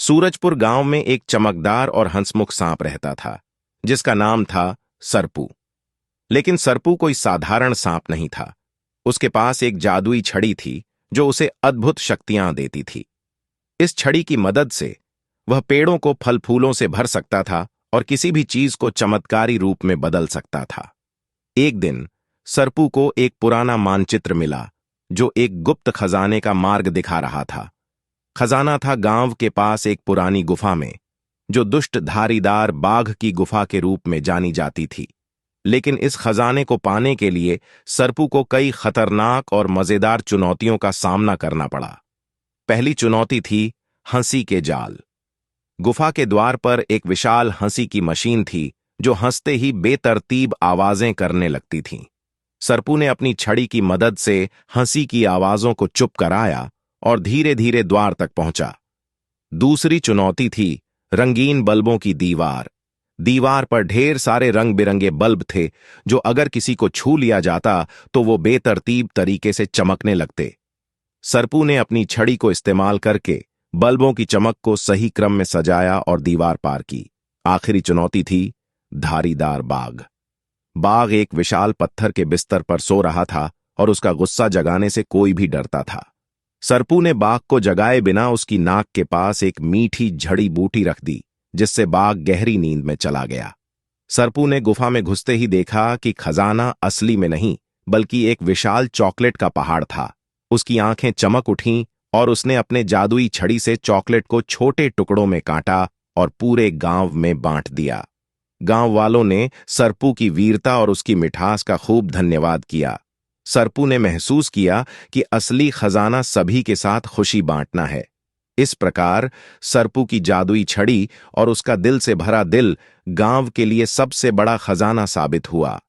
सूरजपुर गांव में एक चमकदार और हंसमुख सांप रहता था, जिसका नाम था सरपू। लेकिन सरपू कोई साधारण सांप नहीं था। उसके पास एक जादुई छड़ी थी जो उसे अद्भुत शक्तियां देती थी। इस छड़ी की मदद से वह पेड़ों को फल फूलों से भर सकता था और किसी भी चीज को चमत्कारी रूप में बदल सकता था। एक दिन सरपू को एक पुराना मानचित्र मिला जो एक गुप्त खजाने का मार्ग दिखा रहा था। खजाना था गांव के पास एक पुरानी गुफा में, जो दुष्ट धारीदार बाघ की गुफा के रूप में जानी जाती थी। लेकिन इस खजाने को पाने के लिए सरपू को कई खतरनाक और मजेदार चुनौतियों का सामना करना पड़ा। पहली चुनौती थी हंसी के जाल। गुफा के द्वार पर एक विशाल हंसी की मशीन थी जो हंसते ही बेतरतीब आवाजें करने लगती थीं। सरपू ने अपनी छड़ी की मदद से हंसी की आवाजों को चुप कराया और धीरे धीरे द्वार तक पहुंचा। दूसरी चुनौती थी रंगीन बल्बों की दीवार। दीवार पर ढेर सारे रंग बिरंगे बल्ब थे जो अगर किसी को छू लिया जाता तो वो बेतरतीब तरीके से चमकने लगते। सरपू ने अपनी छड़ी को इस्तेमाल करके बल्बों की चमक को सही क्रम में सजाया और दीवार पार की। आखिरी चुनौती थी धारीदार बाघ। बाघ एक विशाल पत्थर के बिस्तर पर सो रहा था और उसका गुस्सा जगाने से कोई भी डरता था। सरपू ने बाघ को जगाए बिना उसकी नाक के पास एक मीठी झड़ी बूटी रख दी, जिससे बाघ गहरी नींद में चला गया। सरपू ने गुफा में घुसते ही देखा कि खजाना असली में नहीं बल्कि एक विशाल चॉकलेट का पहाड़ था। उसकी आंखें चमक उठीं और उसने अपने जादुई छड़ी से चॉकलेट को छोटे टुकड़ों में काटा और पूरे गांव में बांट दिया। गांव वालों ने सरपू की वीरता और उसकी मिठास का खूब धन्यवाद किया। सरपू ने महसूस किया कि असली खजाना सभी के साथ खुशी बांटना है। इस प्रकार सरपू की जादुई छड़ी और उसका दिल से भरा दिल गांव के लिए सबसे बड़ा खजाना साबित हुआ।